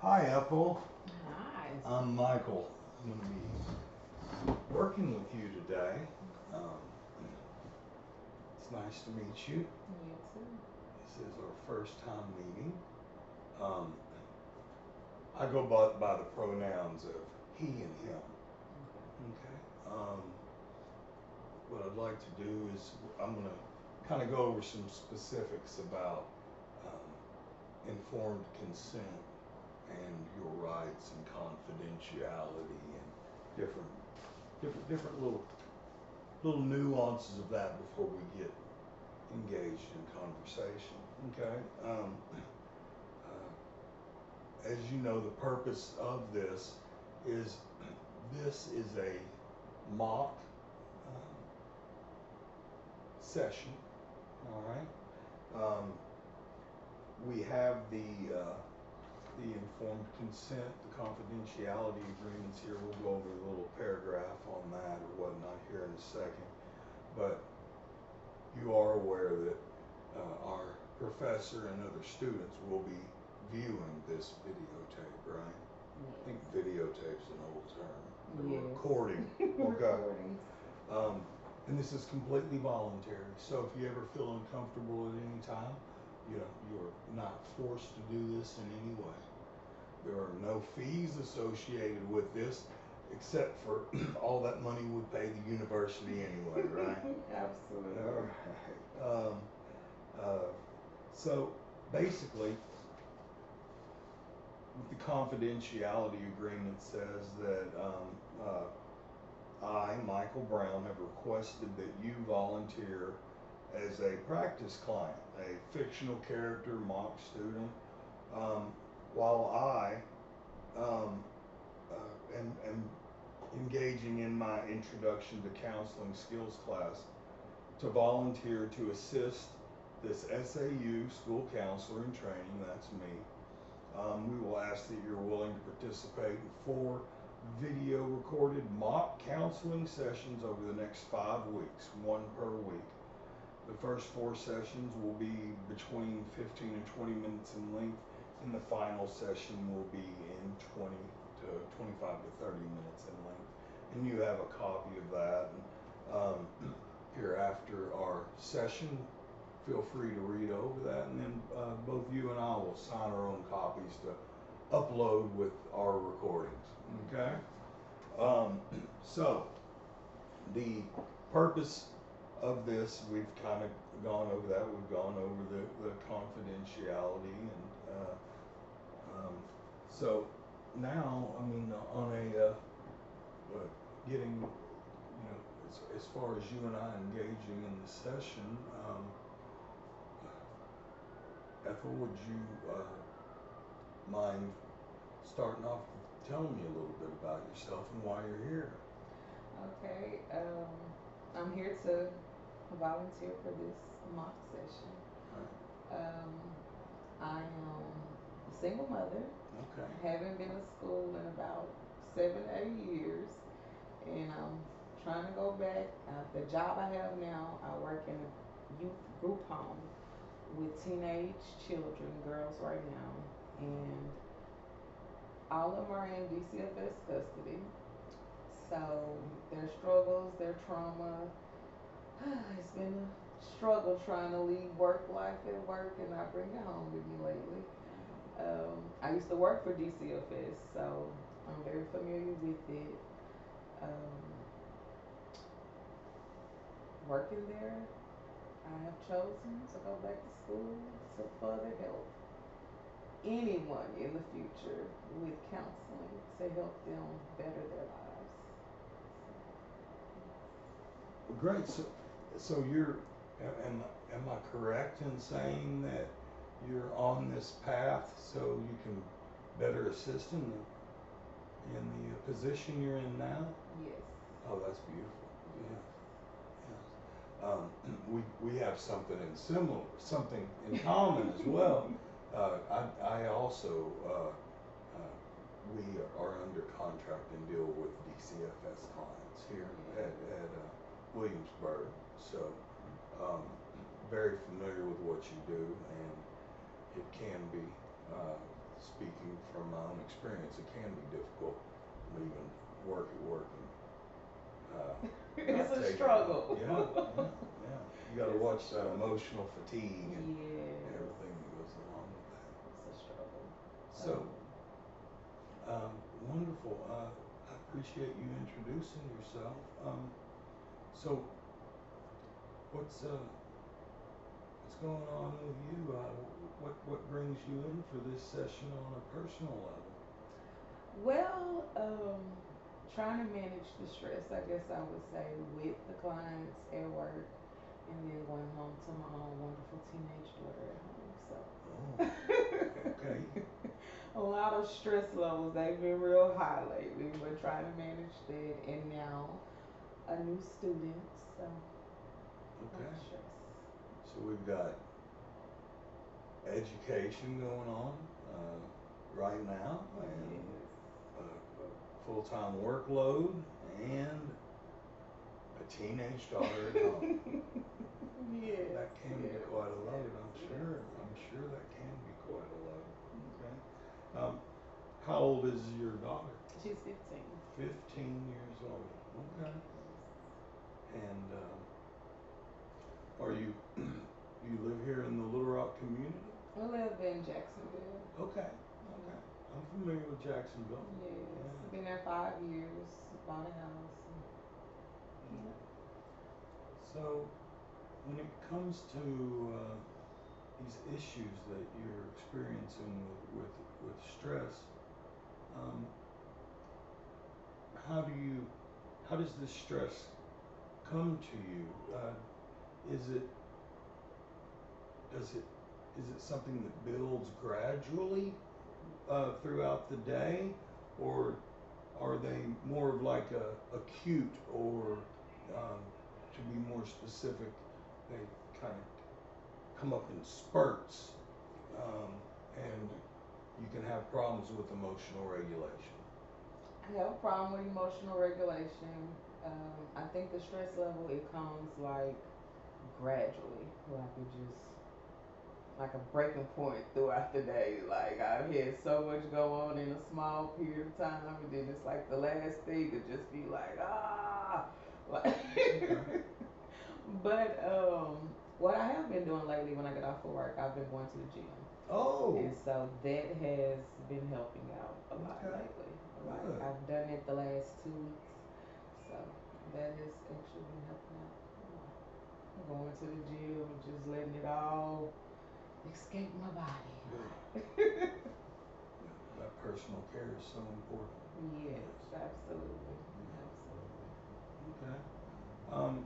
Hi, Ethel. Nice. I'm Michael. I'm going to be working with you today. Um, it's nice to meet you. You too. This is our first time meeting. Um, I go by the pronouns of he and him. Okay. What I'd like to do is I'm going to kind of go over some specifics about um, informed consent and your rights and confidentiality and different different little nuances of that before we get engaged in conversation. Okay. As you know, the purpose of is this is a mock um, session. All right. We have the informed consent, the confidentiality agreements here. We'll go over a little paragraph on that or whatnot here in a second. But you are aware that our professor and other students will be viewing this videotape, right? I think videotape's an old term. The Yes. recording. Okay. Recordings. Um, and this is completely voluntary. So if you ever feel uncomfortable at any time, you're not forced to do this in any way. There are no fees associated with this, except for all that money would pay the university anyway, right? Absolutely. All right. So basically, the confidentiality agreement says that I, Michael Brown, have requested that you volunteer as a practice client, a fictional character, mock student, um, while I um, am engaging in my introduction to counseling skills class to volunteer to assist this SAU school counselor in training. That's me. We will ask that you're willing to participate in 4 video recorded mock counseling sessions over the next 5 weeks, 1 per week. The first 4 sessions will be between 15 and 20 minutes in length, and the final session will be in 20 to 25 to 30 minutes in length. And you have a copy of that. Here after our session, feel free to read over that, and then both you and I will sign our own copies to upload with our recordings. Okay? Um, so, the purpose of this, we've kind of gone over that. We've gone over the confidentiality, and so now, I mean, on a getting, as far as you and I engaging in the session, Ethel, would you mind starting off telling me a little bit about yourself and why you're here? Okay. I'm here to volunteer for this mock session. Right. Um, I am a single mother. Okay. Haven't been to school in about 7, 8 years, and I'm trying to go back. The job I have now, I work in a youth group home with teenage children, girls right now, and all of them are in DCFS custody. So their struggles, their trauma, it's been a struggle trying to leave work life at work and not bring it home with me lately. I used to work for DCFS, so I'm very familiar with it. Um, Working there, I have chosen to go back to school to further help anyone in the future with counseling to help them better their lives. Great. So am I correct in saying that you're on this path so you can better assist in the position you're in now? Yes. Oh, that's beautiful. Yes. Yeah. We have something in common as well. I also we are under contract and deal with DCFS clients here at Williamsburg. So very familiar with what you do, and it can be speaking from my own experience, it can be difficult leaving work at work and It's not a taking struggle. it. Yeah, yeah, yeah. You got to It's a watch that struggle. emotional fatigue and Yes, everything that goes along with that. it's a struggle. So, wonderful. I appreciate you introducing yourself. So, what's going on with you? What brings you in for this session on a personal level? Well, trying to manage the stress, I guess I would say, with the clients at work, and then going home to my own wonderful teenage daughter at home. So, Oh, okay. a lot of stress levels. They've been real high lately, but trying to manage that, and now a new student. So, a lot Okay. of stress. So we've got education going on right now, and a full-time workload, and a teenage daughter at home. Yes. That can be Yes, quite a load, yes, I'm yes. sure. I'm sure that can be quite a load. Okay. How old is your daughter? She's 15. 15 years old. Okay. And are you you live here in the Little Rock community? I live in Jacksonville. Okay. Okay. I'm familiar with Jacksonville. Yes. Yeah. Been there 5 years. Bought a house. Yeah. So, when it comes to these issues that you're experiencing with stress, um, how do you how does this stress come to you? Is it does it is it something that builds gradually throughout the day, or are they more of like a acute, or to be more specific, they kind of come up in spurts, and you can have problems with emotional regulation. I have a problem with emotional regulation. I think the stress level, it comes like gradually. Like it just like a breaking point throughout the day. Like I've had so much go on in a small period of time, and then it's like the last thing could just be like like. Okay. But what I have been doing lately when I get off of work, I've been going to the gym, Oh, and so that has been helping out a lot okay, lately. Like good. I've done it the last 2 weeks, so that has actually been helping out a lot. Going to the gym and just letting it all escape my body. Good. That personal care is so important. Yes, Yes. absolutely, Yeah. absolutely. Okay. Um,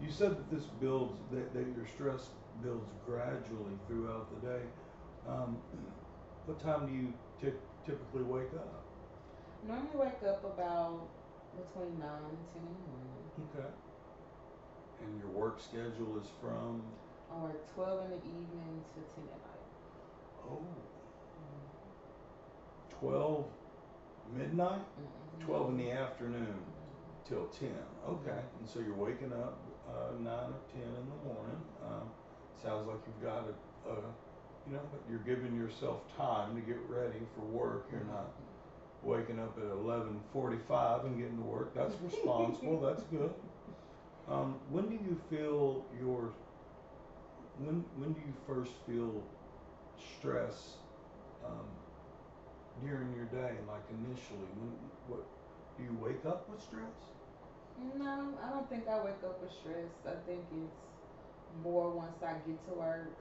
you said that this builds, that your stress builds gradually throughout the day. Um, what time do you typically wake up? Normally wake up about between 9 and 10 in the morning. Okay. And your work schedule is from? I work 12 in the evening to 10 at night. Oh, Mm-hmm. 12 midnight? Mm-hmm. 12 in the afternoon Mm-hmm. till 10. Okay. Mm-hmm. And so you're waking up 9 or 10 in the morning. Sounds like you've got but you're giving yourself time to get ready for work. You're not waking up at 11:45 and getting to work. That's responsible. That's good. When do you feel when do you first feel stress um, during your day? Like initially, what do you wake up with stress? No, I don't think I wake up with stress. I think it's more once I get to work.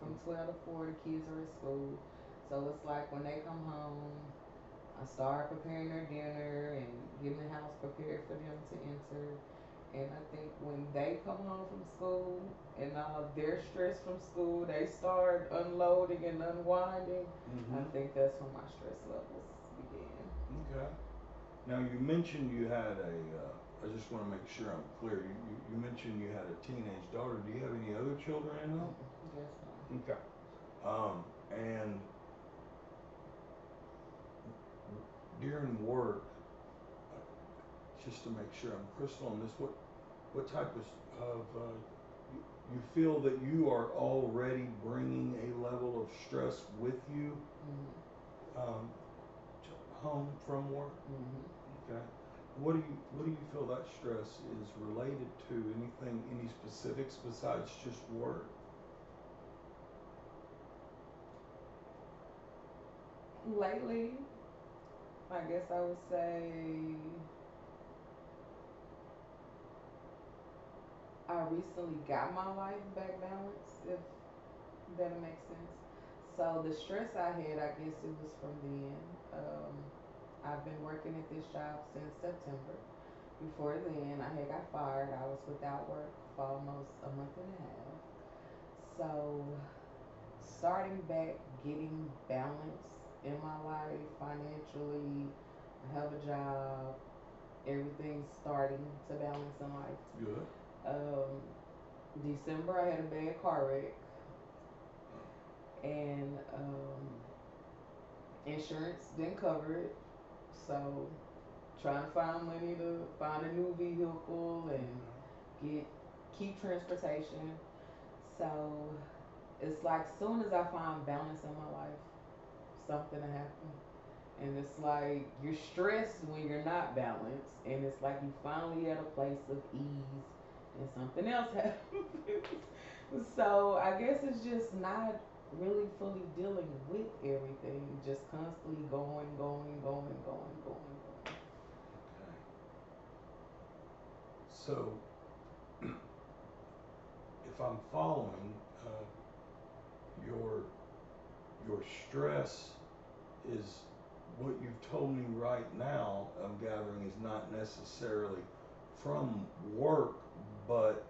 From 12 to 4, the kids are at school. So it's like when they come home, I start preparing their dinner and getting the house prepared for them to enter. And I think when they come home from school and their stress from school, they start unloading and unwinding. I Mm-hmm. think that's when my stress levels begin. Okay. Now you mentioned you had I just want to make sure I'm clear. You mentioned you had a teenage daughter. Do you have any other children in law? Yes, ma'am. Okay. And during work, just to make sure I'm crystal on this, what type of you feel that you are already bringing a level of stress with you um, home from work? Okay. What do you feel that stress is related to? Anything, any specifics besides just work? Lately, I guess I would say I recently got my life back balanced, if that makes sense. So the stress I had, I guess it was from then. I've been working at this job since September. Before then, I had got fired. I was without work for almost a month and a half. So starting back, getting balance in my life financially, I have a job, everything's starting to balance in life. Good. December, I had a bad car wreck, and insurance didn't cover it. So trying to find money to find a new vehicle and get keep transportation. So it's like soon as I find balance in my life, something will happen. And it's like you're stressed when you're not balanced, and it's like you finally at a place of ease, and something else happens. So I guess it's just not really fully dealing with everything, just constantly going, going, going, going, going, going. Okay. So, if I'm following, your your stress is what you've told me right now. I'm gathering is not necessarily from work, but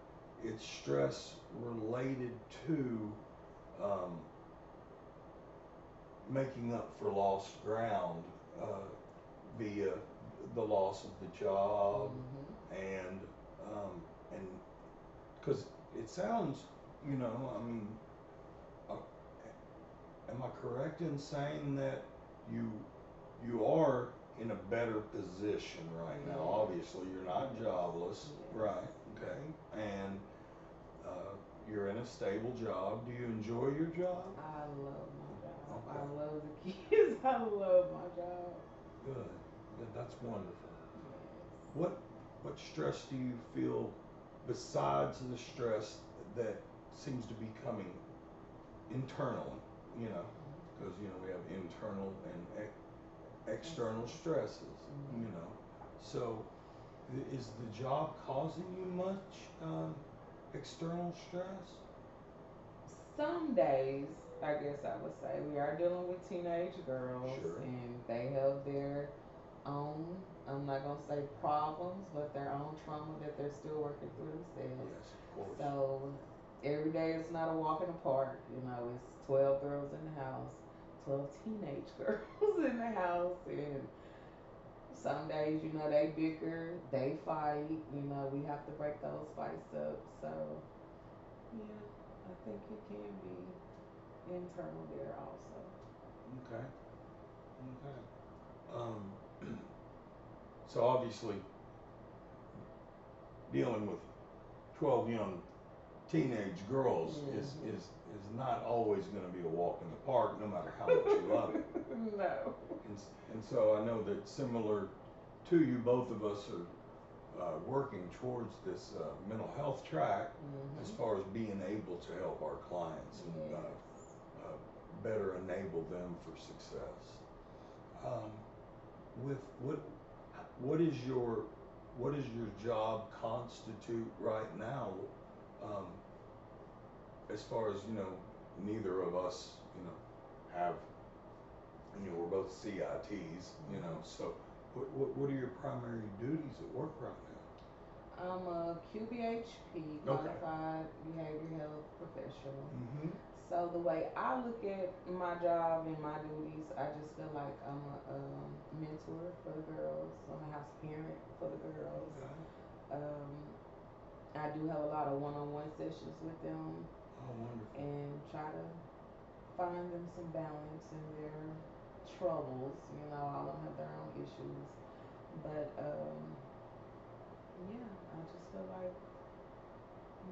it's stress related to um, making up for lost ground uh, via the loss of the job Mm-hmm. and and because it sounds, I mean, uh, am I correct in saying that you you are in a better position right now? Yeah. Obviously, you're not jobless, Yes. right? Okay, and you're in a stable job. Do you enjoy your job? I love my job. I Okay, love the kids. I love my job. good. Good. That's wonderful. Yes. What what stress do you feel besides the stress that seems to be coming internally? You know, because we have internal and external stresses. You Mm-hmm. know, so is the job causing you much external stress? Some days, I guess I would say, we are dealing with teenage girls, Sure. and they have their own, I'm not going to say problems, but their own trauma that they're still working through themselves. Yes, of course. So every day it's not a walk in the park. It's 12 girls in the house, 12 teenage girls in the house, and some days, they bicker, they fight, we have to break those fights up. So, yeah, I think it can be internal there also. Okay. Okay. So obviously, dealing with 12 young teenage girls Hmm. is not always going to be a walk in the park, no matter how much you love it. No. And so I know that similar to you, both of us are working towards this mental health track as Hmm. far as being able to help our clients and Yes. better enable them for success. Um, with what is your job constitute right now? Um, as far as neither of us have we're both CITs, so what are your primary duties at work right I'm a QBHP, now? Okay. Qualified Behavior Health Professional. Mm-hmm. So the way I look at my job and my duties, I just feel like I'm a mentor for the girls. I'm a house parent for the girls. Okay. Um, I do have a lot of one-on-one sessions with them Oh, wonderful. and try to find them some balance in their troubles. All of them have their own issues, but yeah, I just feel like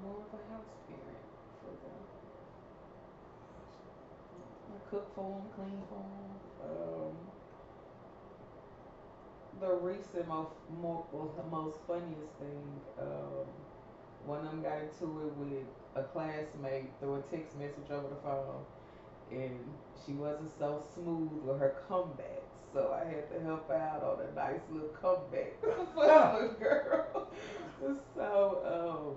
more of a house parent. cook for them, clean for them. The recent most funniest thing, one of them got into it with a classmate through a text message over the phone, and she wasn't so smooth with her comeback, so I had to help out on a nice little comeback for the little girl. So,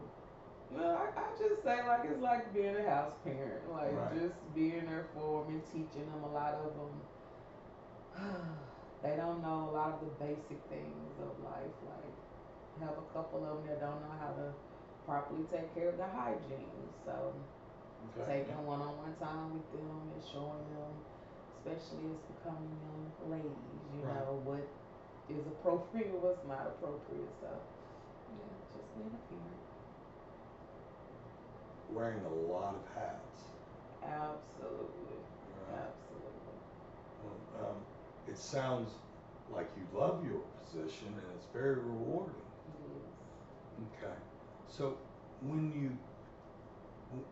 no, I just say like it's like being a house parent, like Right. just being there for them and teaching them. A lot of them, they don't know a lot of the basic things of life. Like have a couple of them that don't know how to properly take care of their hygiene. So Okay. taking one-on-one time with them and showing them, especially as becoming young ladies, Right. what is appropriate, what's not appropriate. So yeah, just being a parent. Wearing a lot of hats. Absolutely. Right. Absolutely. Well, it sounds like you love your position and it's very rewarding. Yes. Okay. So when you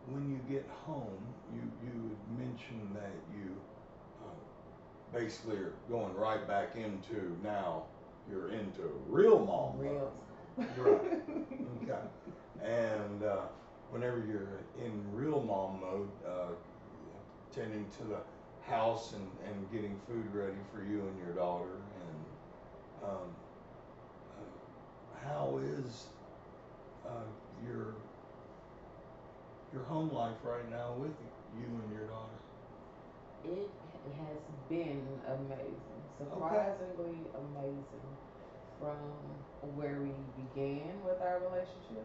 when you get home, you had mentioned that you basically are going right back into now you're into real mom Real. mode. Right. Okay. And whenever you're in real mom mode, tending to the house and getting food ready for you and your daughter, and how is uh, your your home life right now with you and your daughter? It has been amazing, Okay. surprisingly amazing. From where we began with our relationship,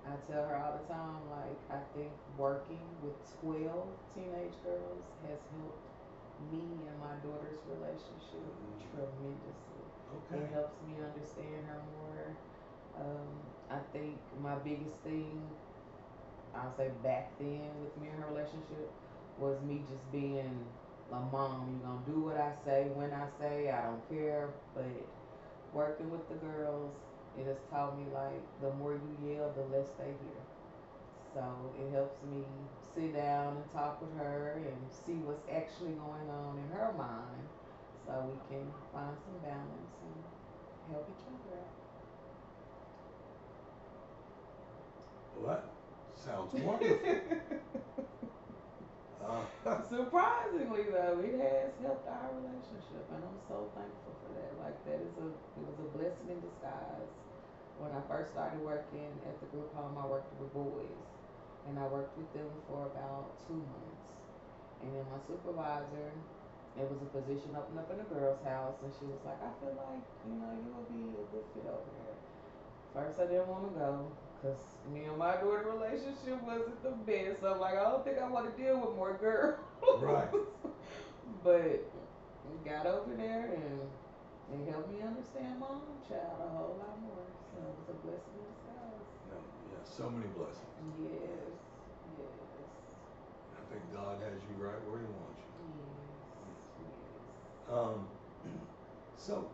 I tell her all the time, like, I think working with 12 teenage girls has helped me and my daughter's relationship tremendously. Okay. It helps me understand her more. I think my biggest thing, I'll say back then with me and her relationship, was me just being a mom. You're gonna do what I say when I say, I don't care. But working with the girls, it has taught me like the more you yell, the less they hear. So it helps me sit down and talk with her and see what's actually going on in her mind so we can find some balance and help each other out. Well, that sounds wonderful. Surprisingly though, it has helped our relationship and I'm so thankful for that. Like it was a blessing in disguise. When I first started working at the group home, I worked with boys and I worked with them for about 2 months. And then my supervisor, it was a position open up in a girl's house, and she was like, I feel like, you will be a good fit over there. First, I didn't want to go because me and my daughter relationship wasn't the best. So I'm like, I don't think I want to deal with more girls. Right. But got over there and it helped me understand my own child a whole lot more. So it was a blessing in disguise. No, yeah, so many blessings. Yes, yes, I think God has you right where He wants you. yes, yes. Um, so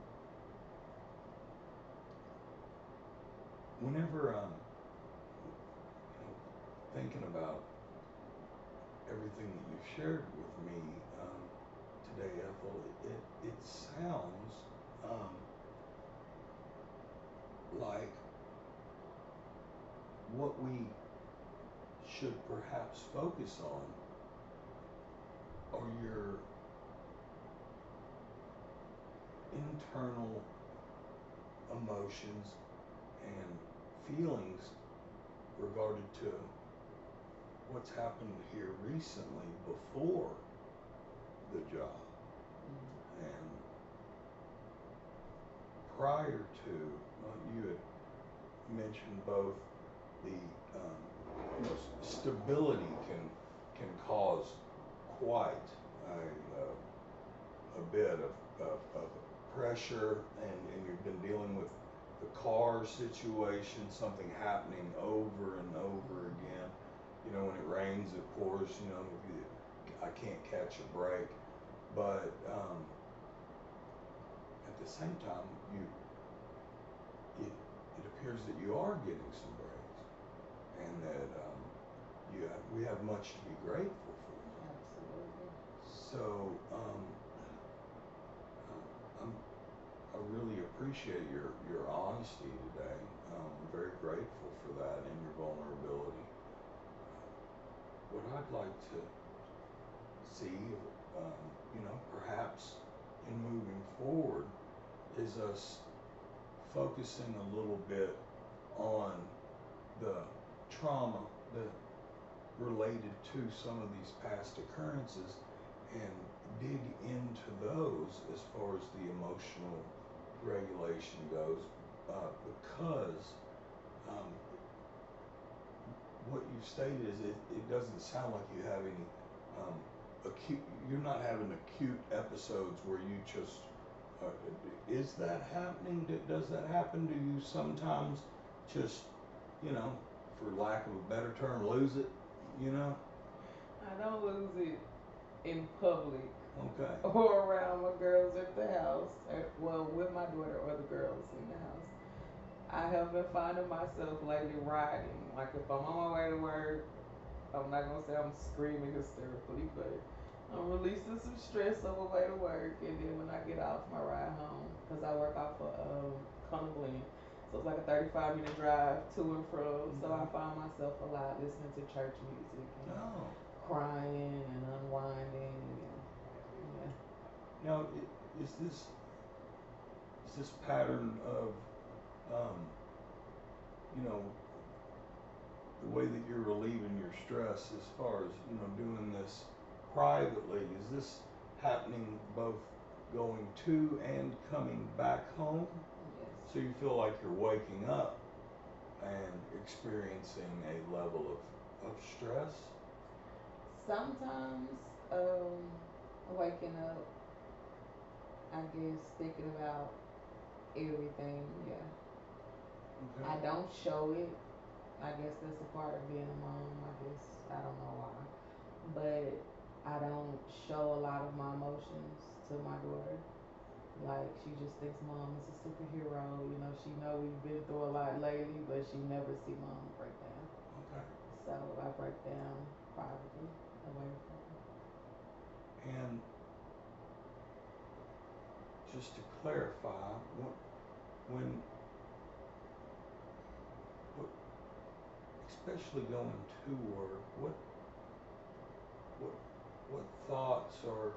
whenever thinking about everything that you've shared with me today, Ethel, it sounds um, like what we should perhaps focus on are your internal emotions and feelings regarded to what's happened here recently before the job and prior to you had mentioned both the stability can cause quite a bit of pressure and you've been dealing with the car situation, something happening over and over again. When it rains, it pours. I can't catch a break. But at the same time, it appears that you are getting some breaks, and that we have much to be grateful for. Absolutely. So, I'm, I really appreciate your honesty today. I'm very grateful for that and your vulnerability. What I'd like to see, perhaps in moving forward, is us focusing a little bit on the trauma that related to some of these past occurrences and dig into those as far as the emotional regulation goes, because um, what you've stated is it doesn't sound like you have any acute, you're not having acute episodes where you just, is that happening? Does that happen? Do you sometimes just, for lack of a better term, lose it, you know? I don't lose it in public Okay. or around my girls at the house. Well, with my daughter or the girls in the house. I have been finding myself lately riding. Like if I'm on my way to work, I'm not gonna say I'm screaming hysterically, but I'm releasing some stress on my way to work, and then when I get off my ride home, because I work off of Cumberland, so it's like a 35-minute drive to and from. So I find myself a lot listening to church music and Oh. crying and unwinding. And, yeah. Now, is this pattern of, um, you know, the way that you're relieving your stress as far as, doing this privately, is this happening both going to and coming back home? Yes. So you feel like you're waking up and experiencing a level of stress? Sometimes, waking up, I guess, thinking about everything, yeah. Okay. I don't show it. I guess that's a part of being a mom. I guess I don't know why, but I don't show a lot of my emotions to my daughter. Like she just thinks mom is a superhero. She know we've been through a lot lately, but she never see mom break down. Okay. So I break down privately away from her. And just to clarify, when what, especially going to work, what what thoughts are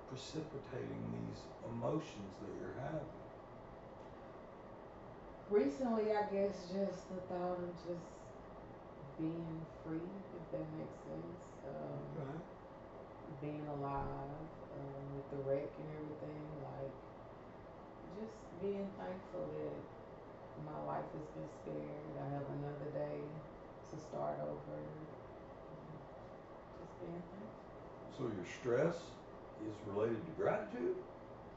precipitating these emotions that you're having? Recently, I guess just the thought of just being free, if that makes sense. Okay. Being alive, with the wreck and everything. Like, just being thankful that my life has been spared. I have another day to start over. Just being thankful. So your stress is related to gratitude?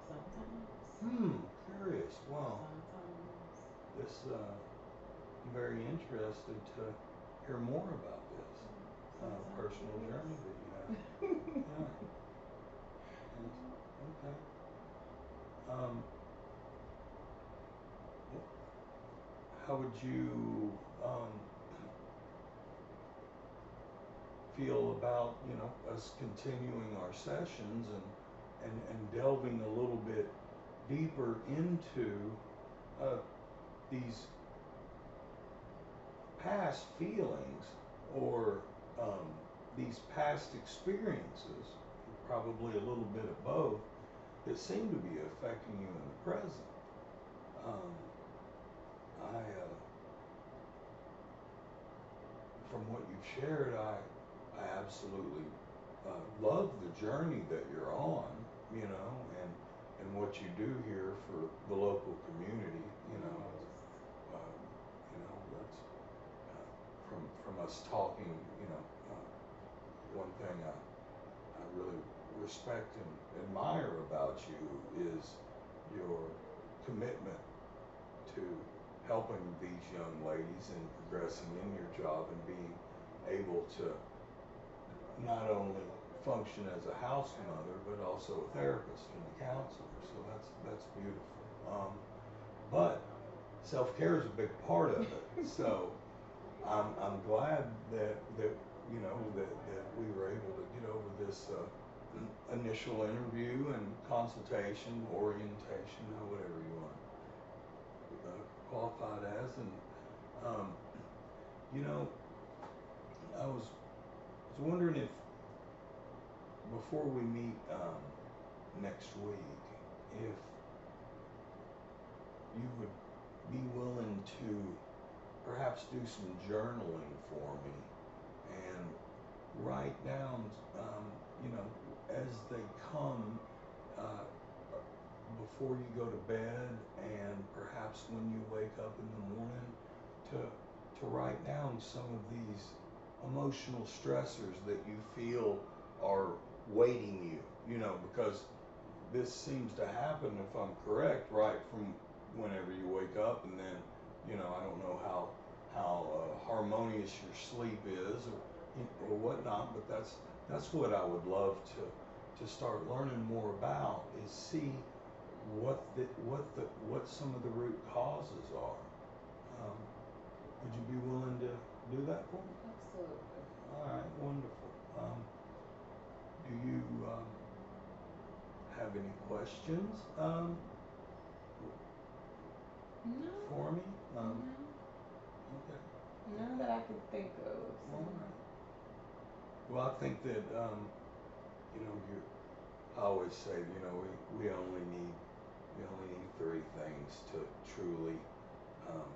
Sometimes. Curious. Wow. Sometimes. This, I'm very interested to hear more about this personal journey that you have. Yeah. Okay. Um, how would you feel about, us continuing our sessions and delving a little bit deeper into these past feelings or these past experiences, probably a little bit of both, that seem to be affecting you in the present. Um, I, from what you've shared, I absolutely love the journey that you're on, and what you do here for the local community, that's from us talking, one thing I really respect and admire about you is your commitment to helping these young ladies and progressing in your job and being able to not only function as a house mother but also a therapist and a counselor. So that's beautiful. But self-care is a big part of it. So I'm glad that you know, that we were able to get over this initial interview and consultation, orientation, or whatever you want qualified as. And um, you know, I was wondering if before we meet next week, if you would be willing to perhaps do some journaling for me and write down, you know, as they come uh, before you go to bed, and perhaps when you wake up in the morning, to write down some of these emotional stressors that you feel are waiting you, you know, because this seems to happen, if I'm correct, right from whenever you wake up, and then, you know, I don't know how harmonious your sleep is, or whatnot, but that's what I would love to start learning more about, is see what some of the root causes are. Would you be willing to do that for me? Absolutely. All right, wonderful. Do you have any questions No. for me? No. Okay. None that I can think of. So. All right. Well, I think that you know, I always say, you know, we only need three things to truly um,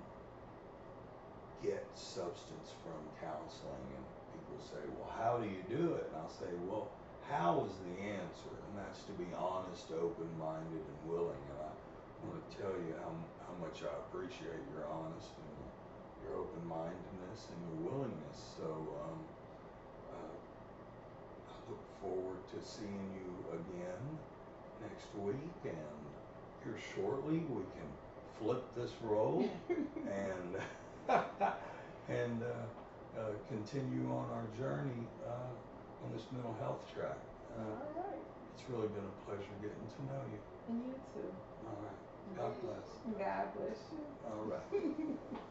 get substance from counseling. And people say, well, how do you do it? And I'll say, well, how is the answer? And that's to be honest, open-minded, and willing. And I want to tell you how much I appreciate your honesty and your open-mindedness and your willingness. So I look forward to seeing you again next week, and here shortly we can flip this role and and continue on our journey on this mental health track. All right. It's really been a pleasure getting to know you. And you too. All right. God bless. God bless you. All right.